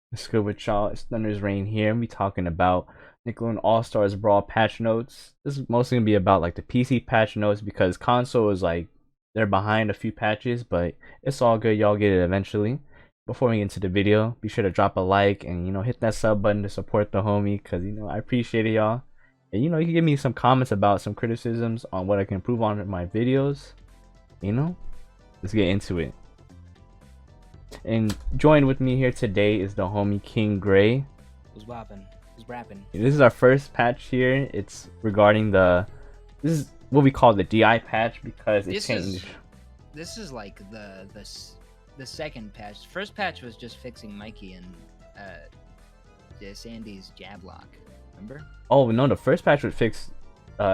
What's good with y'all? It's ThunderzReign here. We talking about Nickelodeon All-Stars Brawl patch notes. This is mostly gonna be about like the PC patch notes because console is like they're behind a few patches, but it's all good. Y'all get it eventually. Before we get into the video, be sure to drop a like and hit that sub button to support the homie because I appreciate it, y'all. And you can give me some comments about some criticisms on what I can improve on in my videos. Let's get into it. And joined with me here today is the homie King Grey. Who's whopping? Who's rapping? This is our first patch here. It's regarding this is what we call the DI patch because it changed. This is like the second patch. First patch was just fixing Mikey and Sandy's jab lock. Remember? Oh no, the first patch would fix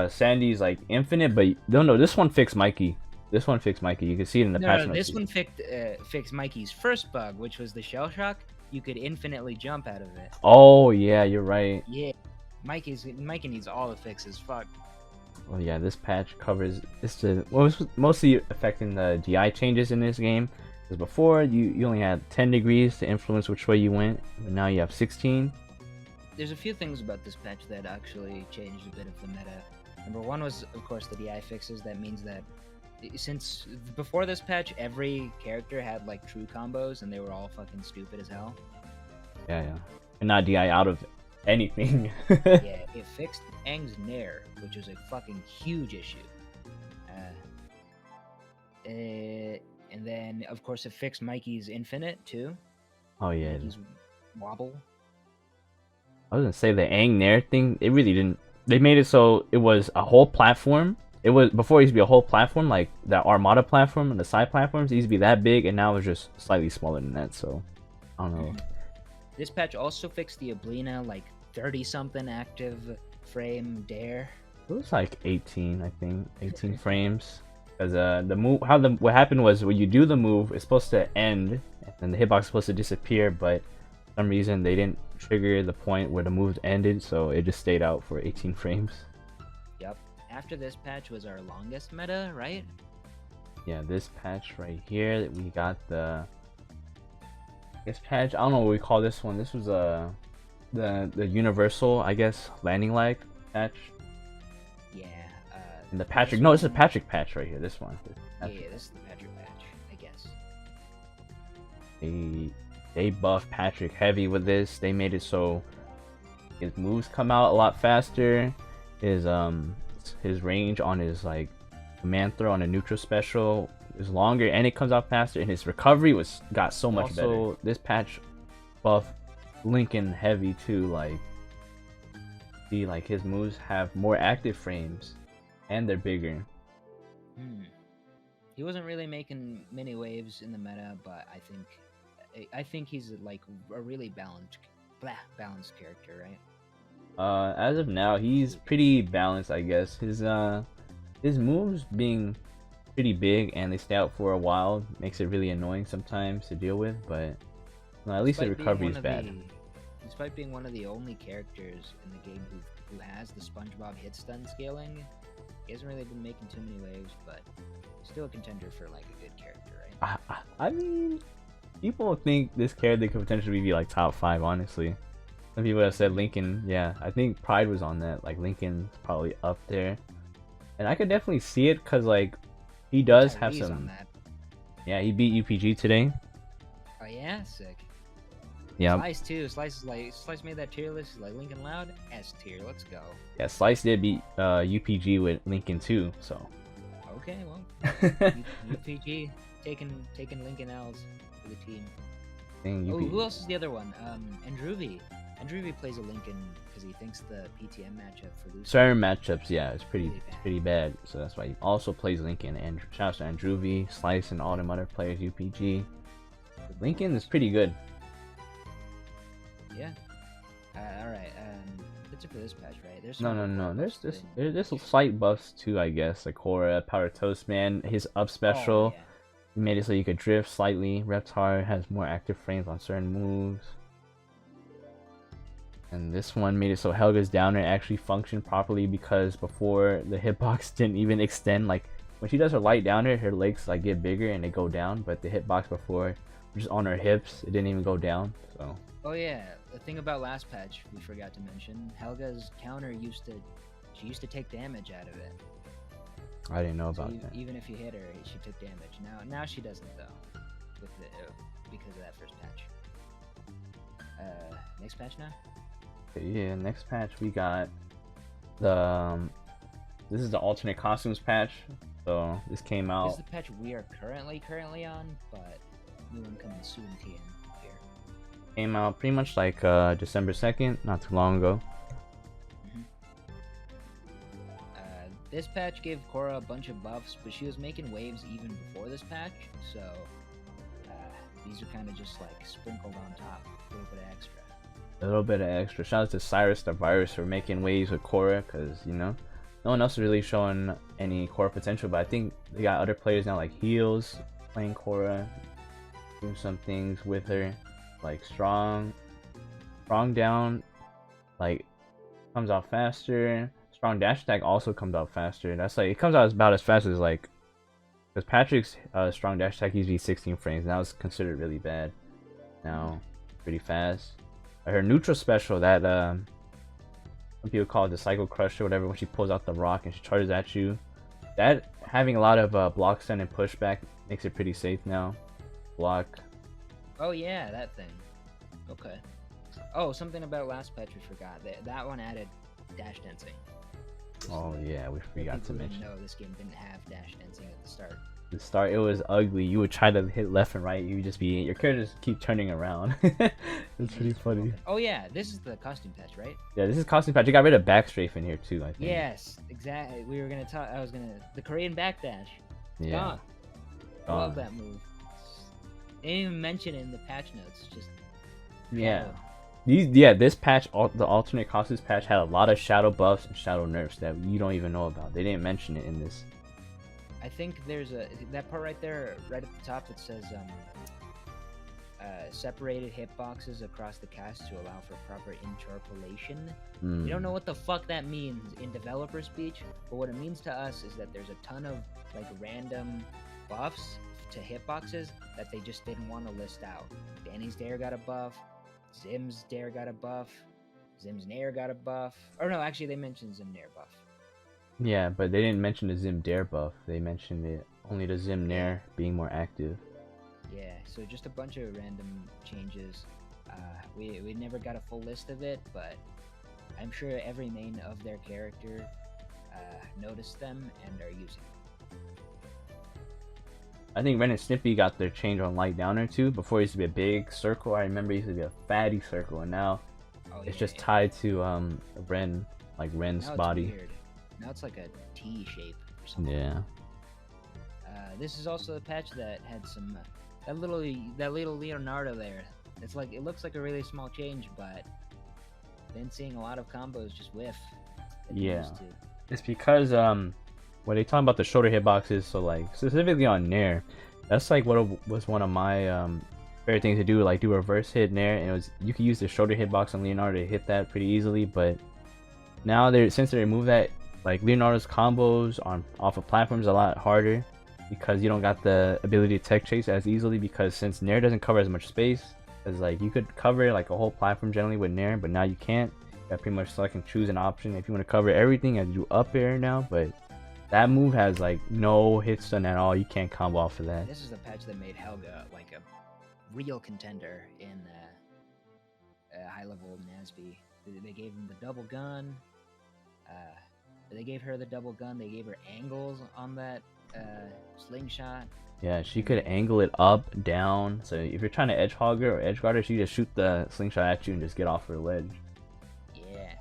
Sandy's like infinite, but no, this one fixed Mikey. This one fixed Mikey. You can see it in the patch notes. This one fixed Mikey's first bug, which was the shell shock. You could infinitely jump out of it. Oh yeah, you're right. Yeah, Mikey needs all the fixes. Fuck. Well, yeah, this patch covers was mostly affecting the DI changes in this game. Because before you only had 10 degrees to influence which way you went, but now you have 16. There's a few things about this patch that actually changed a bit of the meta. Number one was, of course, the DI fixes. That means that since before this patch, every character had like true combos, and they were all fucking stupid as hell. Yeah, and not DI out of anything. Yeah, it fixed Aang's Nair, which was a fucking huge issue. And then, of course, it fixed Mikey's Infinite too. Oh yeah, Mikey's Wobble. I was gonna say the Aang Nair thing. It really didn't. They made it so it was a whole platform. It was before it used to be a whole platform, like that Armada platform and the side platforms. It used to be that big, and now it's just slightly smaller than that. So I don't know. This patch also fixed the Ablina like 30-something active frame dare. It was like 18, I think, 18 frames. Because the move, what happened was when you do the move, it's supposed to end, and the hitbox is supposed to disappear, but for some reason they didn't trigger the point where the move ended, so it just stayed out for 18 frames. Yep. After this patch was our longest meta, right? Yeah, this patch right here, we got this patch. I don't know what we call this one. This was the universal, I guess, landing lag patch. Yeah. And the Patrick. No, this is a Patrick patch right here. This one. Yeah, this is the Patrick patch, I guess. They buffed Patrick heavy with this. They made it so his moves come out a lot faster. His range on his like command throw on a neutral special is longer, and it comes out faster, and his recovery got so much better. This patch buff Lincoln heavy too. Like his moves have more active frames, and they're bigger. He wasn't really making many waves in the meta, but I think he's like a really balanced character, right? As of now, he's pretty balanced, I guess. His moves being pretty big and they stay out for a while makes it really annoying sometimes to deal with, but no, at least the recovery is bad. Despite being one of the only characters in the game who has the SpongeBob hit stun scaling, he hasn't really been making too many waves, but still a contender for like a good character, right? I mean, people think this character could potentially be like top 5, honestly. Some people have said Lincoln. Yeah, I think Pride was on that. Like Lincoln's probably up there, and I could definitely see it because like he does have some. On that. Yeah, he beat UPG today. Oh yeah, sick. Yeah. Slice too. Slice made that tier list. He's like Lincoln Loud S tier. Let's go. Yeah, Slice did beat UPG with Lincoln too. So. Okay, well, UPG taking Lincoln L's for the team. Oh, who else is the other one? Andruvi. Andruvi plays a Lincoln because he thinks the PTM matchup for losing. Certain matchups, yeah, it's pretty bad. So that's why he also plays Lincoln. And shout out to Andruvi, Slice, and all them other players. UPG. Lincoln is pretty good. Yeah. All right. That's it for this patch, right? There's no. There's slight buffs too, I guess. Like Cora, Powder Toast Man, his up special. Oh, yeah. He made it so you could drift slightly. Reptile has more active frames on certain moves. And this one made it so Helga's downer actually functioned properly because before the hitbox didn't even extend. Like when she does her light downer, her legs like get bigger and they go down, but the hitbox before just on her hips, it didn't even go down. So Oh yeah, the thing about last patch we forgot to mention, Helga's counter used to take damage out of it. I didn't know So about that. even if you hit her, she took damage. Now she doesn't though, because of that first patch. Next patch now. Okay, yeah, next patch we got the this is the alternate costumes patch. So this came This out. is the patch we are currently on, but new one coming soon to you here. Came out pretty much like December 2nd, not too long ago. This patch gave Korra a bunch of buffs, but she was making waves even before this patch, so these are kind of just like sprinkled on top, a little bit of extra. A little bit of extra. Shout out to Cyrus the Virus for making waves with Korra, because you know no one else is really showing any Korra potential. But I think they got other players now like Heels playing Korra, doing some things with her, like strong down, like comes out faster. Strong dash attack also comes out faster. That's like it comes out about as fast as like, because Patrick's strong dash attack used to be 16 frames. Now it's considered really bad. Now pretty fast. Her neutral special that some people call it the Cycle Crush or whatever, when she pulls out the rock and she charges at you. That having a lot of block stun and pushback makes it pretty safe now. Block. Oh yeah, that thing. Okay. Oh, something about last patch we forgot. That one added dash dancing. Oh yeah, we forgot to mention. No, this game didn't have dash dancing at the start. The start, it was ugly. You would try to hit left and right. You would just be, your characters keep turning around. It's pretty funny. Oh yeah, this is the costume patch, right? Yeah, this is costume patch. You got rid of backstrafe in here too, I think. Yes, exactly. We were gonna talk. The Korean backdash. Yeah. Gone. I Gone. love that move. They didn't even mention it in the patch notes. Just Yeah. This patch, the alternate costumes patch, had a lot of shadow buffs and shadow nerfs that you don't even know about. They didn't mention it in this. I think there's that part right there, right at the top that says separated hitboxes across the cast to allow for proper interpolation. We don't know what the fuck that means in developer speech, but what it means to us is that there's a ton of like random buffs to hitboxes that they just didn't want to list out. Danny's Dare got a buff, Zim's Dare got a buff, Zim's Nair got a buff. Or no, actually they mentioned Zim Nair buff. Yeah, but they didn't mention the Zim Dare buff. They mentioned it only the Zim Nair being more active. Yeah, so just a bunch of random changes. We never got a full list of it, but I'm sure every main of their character noticed them and are using them. I think Ren and Snippy got their change on Light Downer too. Before it used to be a big circle. I remember it used to be a fatty circle, and now it's just tied to Ren, like Ren's now body. It's weird. Now it's like a T shape or something. Yeah. This is also a patch that had some that little Leonardo there. It's like, it looks like a really small change, but been seeing a lot of combos just whiff. Yeah. It's because when they talk about the shoulder hitboxes, so like specifically on Nair, that's like what was one of my favorite things to do, like do reverse hit Nair, and it was, you could use the shoulder hitbox on Leonardo to hit that pretty easily. But now since they removed that, like Leonardo's combos off of platforms a lot harder, because you don't got the ability to tech chase as easily, because since Nair doesn't cover as much space as, like, you could cover like a whole platform generally with Nair, but now you can't. You got pretty much select and choose an option. If you want to cover everything, you have to do up air now, but that move has like no hit stun at all. You can't combo off of that. This is the patch that made Helga like a real contender in high level NASB. They gave him the double gun. They gave her the double gun. They gave her angles on that slingshot. Yeah, she could angle it up, down. So if you're trying to edge hog her or edge guard her, she just shoot the slingshot at you and just get off her ledge. Yeah.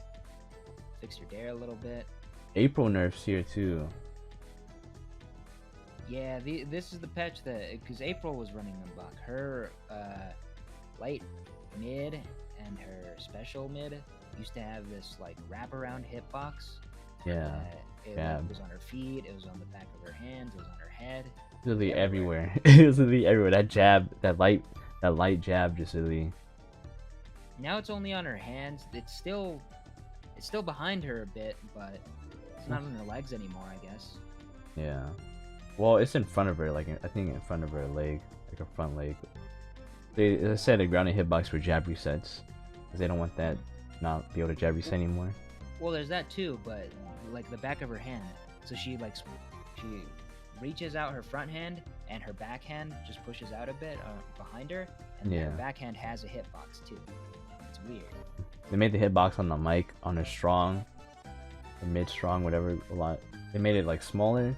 Fix her dare a little bit. April nerfs here too. Yeah, this is the patch that, because April was running them buck. Her light mid and her special mid used to have this like wraparound hitbox. Yeah. It was on her feet, it was on the back of her hands, it was on her head. Literally everywhere. It was literally everywhere. That jab, that light jab just really. Now it's only on her hands. It's still behind her a bit, but it's not on her legs anymore, I guess. Yeah. Well, it's in front of her, like I think in front of her leg, like her front leg. They said a grounded hitbox for jab resets, because they don't want that not be able to jab reset anymore. Well, there's that too, but like the back of her hand. So she she reaches out her front hand, and her back hand just pushes out a bit behind her, and her back hand has a hitbox too. It's weird. They made the hitbox on the mic on her strong, or mid strong, whatever. A lot. They made it like smaller.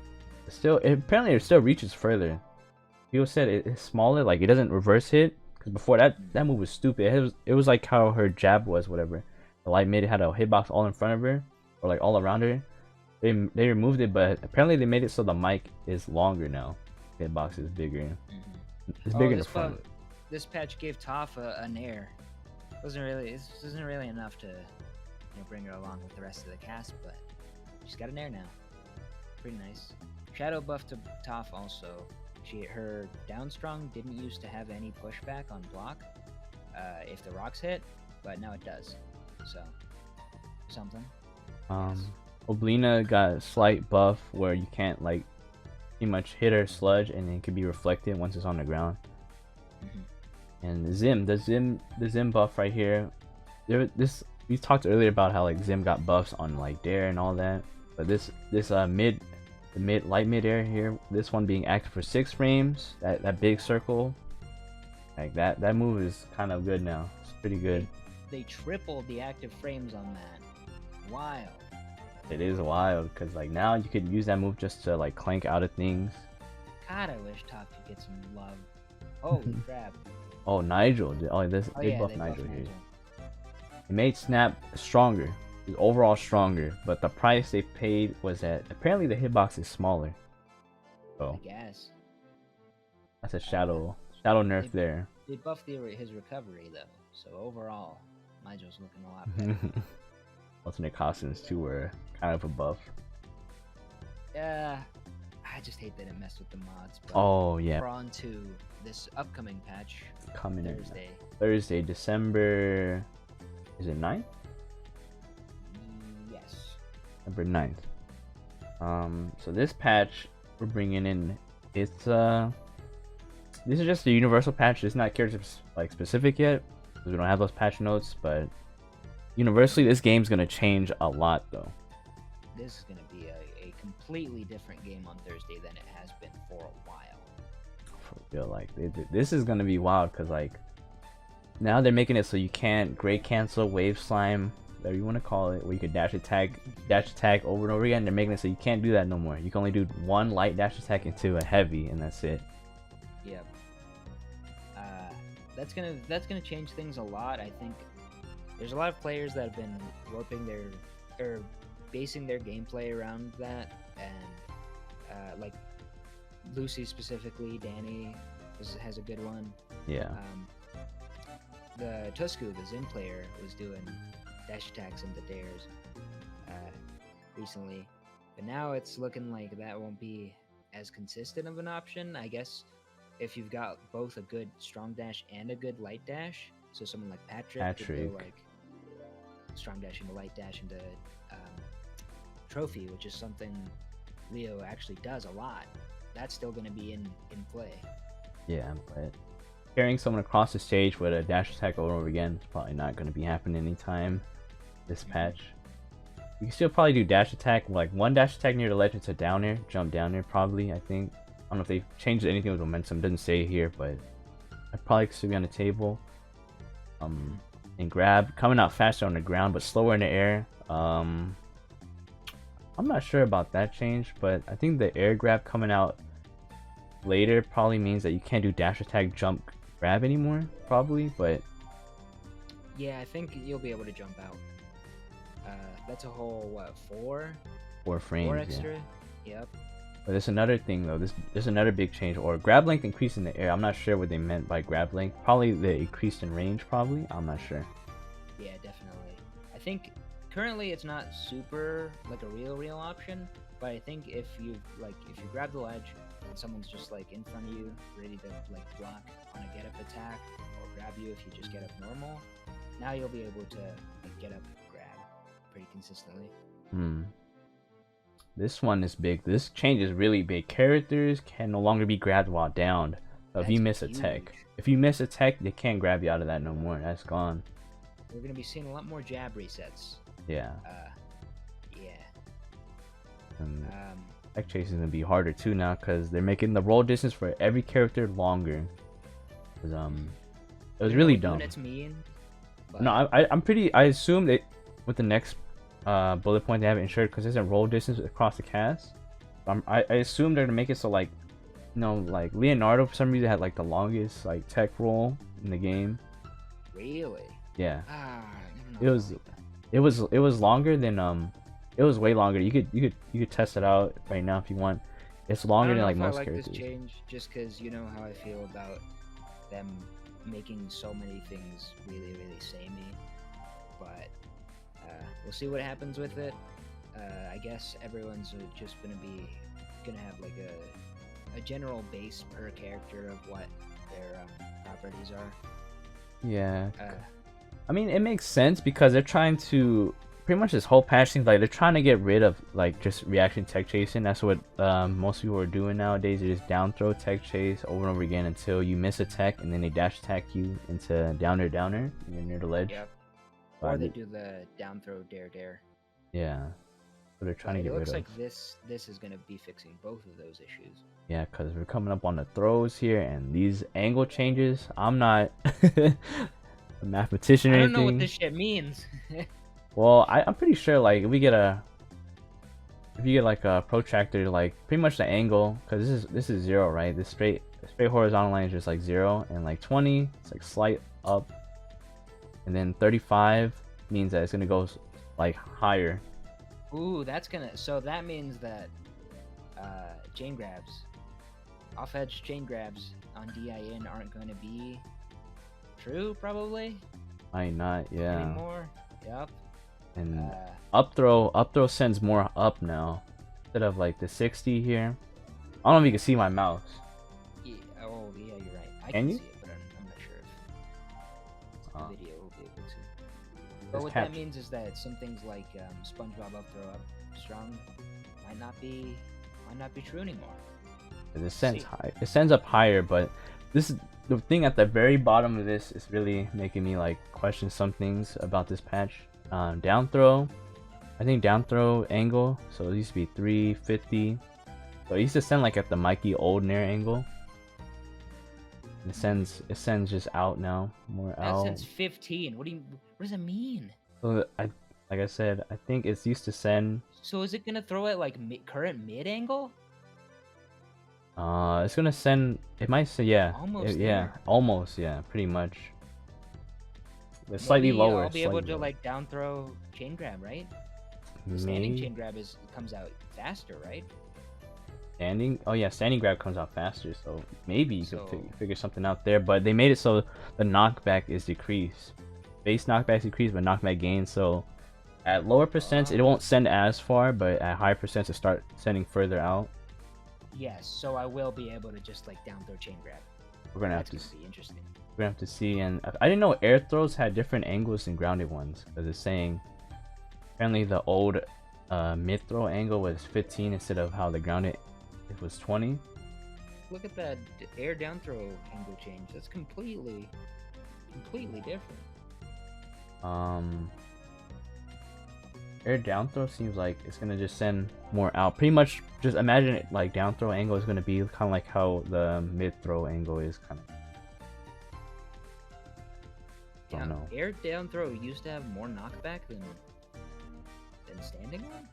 Apparently it still reaches further. People said it's smaller, like it doesn't reverse hit. Cause before that move was stupid. It was like how her jab was, whatever. The light mid had a hitbox all in front of her, or like all around her. They removed it, but apparently they made it so the mic is longer now. Hitbox is bigger. It's bigger in the front. This patch gave Toph an air. This isn't really enough to bring her along with the rest of the cast, but she's got an air now. Pretty nice. Shadow buff to Toph also. Her down strong didn't used to have any pushback on block if the rocks hit, but now it does. So something. Oblina got a slight buff where you can't like pretty much hit her sludge and it can be reflected once it's on the ground. And the Zim buff right here. We talked earlier about how like Zim got buffs on like Dare and all that, but this light mid air here, this one being active for 6 frames, that big circle, like that move is kind of good now. It's pretty good. They tripled the active frames on that. Wild. It is wild because like now you could use that move just to like clank out of things. God, I wish Top could get some love. Holy crap. Oh, Nigel. They buffed Nigel here. It made Snap stronger. Overall stronger, but the price they paid was that apparently the hitbox is smaller. So I guess that's a shadow nerf there. They buffed his recovery though, so overall, Nigel's looking a lot better. Alternate costumes too were kind of a buff. Yeah, I just hate that it messed with the mods. But oh yeah. We're on to this upcoming patch. Coming Thursday, December. Is it 9th? December 9th. So this patch we're bringing in, this is just a universal patch. It's not character like specific yet because we don't have those patch notes, but universally this game's gonna change a lot though. This is gonna be a completely different game on Thursday than it has been for a while. For real, like this is gonna be wild because like now they're making it so you can't Great Cancel, Wave Slime, whatever you want to call it, where you could dash attack over and over again. They're making it so you can't do that no more. You can only do one light dash attack into a heavy, and that's it. Yep. That's gonna change things a lot. I think there's a lot of players that have been warping or basing their gameplay around that, and like Lucy specifically, Danny has a good one. Yeah. The Tusku, the Zin player, was doing dash attacks into dares recently, but now it's looking like that won't be as consistent of an option. I guess if you've got both a good strong dash and a good light dash, so someone like Patrick could go like strong dash into light dash into trophy, which is something Leo actually does a lot. That's still going to be in play. Yeah, but carrying someone across the stage with a dash attack over and over again is probably not going to be happening anytime this patch. You can still probably do dash attack, like one dash attack near the ledge to down air, jump down air probably, I think. I don't know if they changed anything with momentum, doesn't say here, but I'd probably still be on the table. And grab, coming out faster on the ground but slower in the air. I'm not sure about that change, but I think the air grab coming out later probably means that you can't do dash attack, jump, grab anymore, probably, but yeah, I think you'll be able to jump out. That's a whole what, four frames, 4 extra. Yeah. Yep. But there's another thing though. There's another big change, or grab length increase in the air. I'm not sure what they meant by grab length. Probably the increased in range. Probably. I'm not sure. Yeah, definitely. I think currently it's not super like a real option, but I think if you grab the ledge and someone's just like in front of you, ready to like block on a get up attack, or grab you if you just get up normal, now you'll be able to like get up grab pretty consistently. This one is big. This change is really big. Characters can no longer be grabbed while downed. So if That's you miss a huge. tech, they can't grab you out of that no more. That's gone. We're gonna be seeing a lot more jab resets. Yeah. Yeah. And tech chase is gonna be harder too now because they're making the roll distance for every character longer. Cause it was really dumb. Units mean. But... No, I assume that with the next bullet point they have it ensured because there's a roll distance across the cast. I assume they're gonna make it so like, you know, like Leonardo for some reason had like the longest like tech roll in the game. Really? Yeah. It was longer than it was way longer. You could test it out right now if you want. It's longer than like most characters. This change just because you know how I feel about them making so many things really samey, but we'll see what happens with it. I guess everyone's just gonna have like a general base per character of what their properties are. Yeah. I mean, it makes sense because they're trying to pretty much this whole patch seems like they're trying to get rid of like just reaction tech chasing. That's what most people are doing nowadays. They just down throw tech chase over and over again until you miss a tech and then they dash attack you into downer. You're near the ledge. Yep. Or they do the down throw dare. Yeah. So they're trying to get rid of. It looks like this is gonna be fixing both of those issues. Yeah, because we're coming up on the throws here and these angle changes. I'm not a mathematician or anything. I don't know what this shit means. Well, I'm pretty sure like if you get like a protractor, like pretty much the angle, because this is 0, right? This straight horizontal line is just like 0, and like 20 it's like slight up, and then 35 means that it's gonna go like higher. Ooh, so that means that chain grabs, off edge chain grabs on DIN aren't going to be true, probably. Might not, yeah. Anymore. Yep. And up throw sends more up now instead of like the 60 here. I don't know if you can see my mouse. Yeah, oh yeah, you're right. I can see you? it, but I'm not sure if the video will be able to. But It's what captured. that means is that some things like SpongeBob up throw up strong might not be true anymore. It sends up higher, but this is the thing at the very bottom of this is really making me like question some things about this patch. Down throw, I think down throw angle, so it used to be 350, so it used to send like at the Mikey old Nair angle. It sends just out now, more That out. sends 15. What does it mean? So like I said, I think it's used to send. So is it gonna throw at like current mid angle? It's gonna send. It might say Almost yeah, there. almost, yeah, pretty much. It's slightly Maybe lower. I'll be able to lower. like down throw chain grab, right? The standing chain grab comes out faster, right? Standing? Oh yeah, standing grab comes out faster, so maybe you can figure something out there. But they made it so the knockback is decreased. Base knockback is decreased, but knockback gains. So at lower percents, it won't send as far, but at higher percents, it start sending further out. Yes, so I will be able to just like down throw chain grab. We're gonna That's have to gonna be interesting. We're gonna have to see. And I didn't know air throws had different angles than grounded ones, because it's saying apparently the old mid throw angle was 15 instead of how the grounded it was 20. Look at that air down throw angle change. That's completely different. Air down throw seems like it's gonna just send more out. Pretty much, just imagine it like down throw angle is gonna be kind of like how the mid throw angle is kind of. Don't know. Air down throw used to have more knockback than standing one.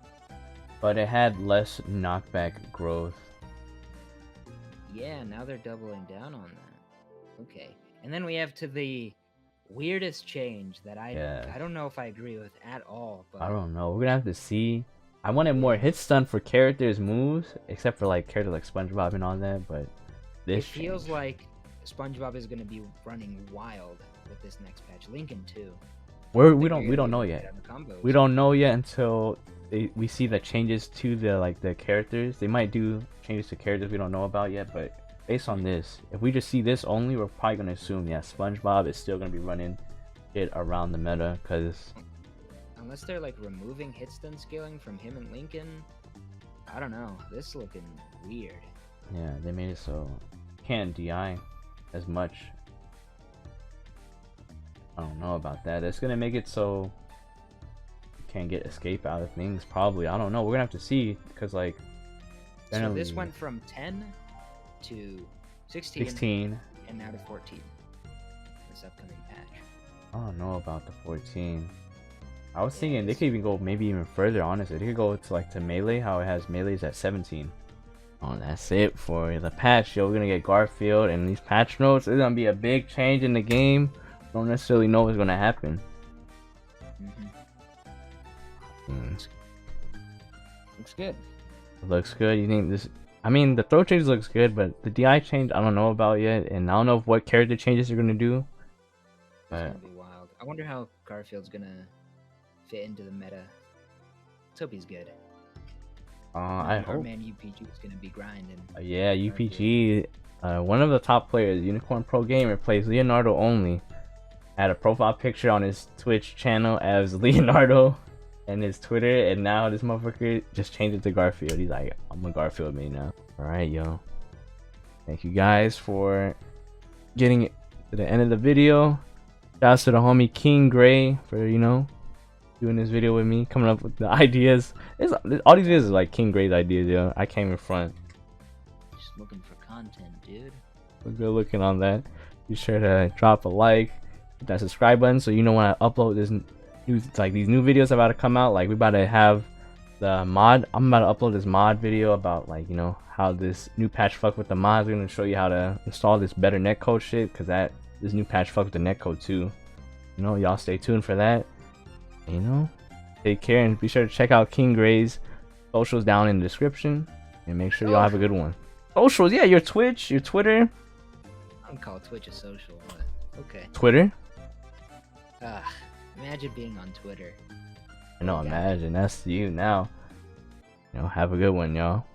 But it had less knockback growth. Yeah, now they're doubling down on that. Okay, and then we have to the weirdest change that I don't know if I agree with at all. But I don't know. We're gonna have to see. I wanted more hit stun for characters' moves, except for like characters like SpongeBob and all that. But this it feels like SpongeBob is gonna be running wild with this next patch. Lincoln too. We don't know yet. We don't know yet until we see the changes to the characters. They might do changes to characters we don't know about yet, but based on this, if we just see this only, we're probably gonna assume SpongeBob is still gonna be running it around the meta, because unless they're like removing hit stun scaling from him and Lincoln, I don't know. This is looking weird. Yeah, they made it so can't DI as much. I don't know about that. It's gonna make it so you can't get escape out of things. Probably. I don't know. We're gonna have to see because like. So this went from 10 to 16, and now to 14. This upcoming patch. I don't know about the 14. I was thinking they could even go maybe even further. Honestly, they could go to like to melee. How it has melees at 17. Oh, that's it for the patch. Yo, we're gonna get Garfield and these patch notes. It's gonna be a big change in the game. Don't necessarily know what's gonna happen. Looks good. It looks good. You think this? I mean, the throw change looks good, but the DI change I don't know about yet, and I don't know what character changes they're gonna do. It's gonna be wild. I wonder how Garfield's gonna fit into the meta. Let's hope he's good. I Our hope. man UPG is gonna be grinding. Yeah, UPG. One of the top players, Unicorn Pro Gamer, plays Leonardo only. Had a profile picture on his Twitch channel as Leonardo and his Twitter, and now this motherfucker just changed it to Garfield. He's like, I'm a Garfield main now. Alright, yo. Thank you guys for getting it to the end of the video. Shouts to the homie King Grey for, you know, doing this video with me, coming up with the ideas. All these videos are like King Grey's ideas, yo. I came in front. Just looking for content, dude. We're good looking on that. Be sure to drop a like, hit that subscribe button so you know when I upload this new, like these new videos about to come out. Like we about to have the mod. I'm about to upload this mod video about like, you know, how this new patch fuck with the mods. We're gonna show you how to install this better netcode shit, cause this new patch fuck with the netcode too. You know, y'all stay tuned for that. And, you know, take care and be sure to check out King Grey's socials down in the description, and make sure y'all have a good one. Socials, yeah, your Twitch, your Twitter. I don't call Twitch a social, but okay. Twitter. Imagine being on Twitter. I know, imagine that's you now. You know, have a good one, y'all.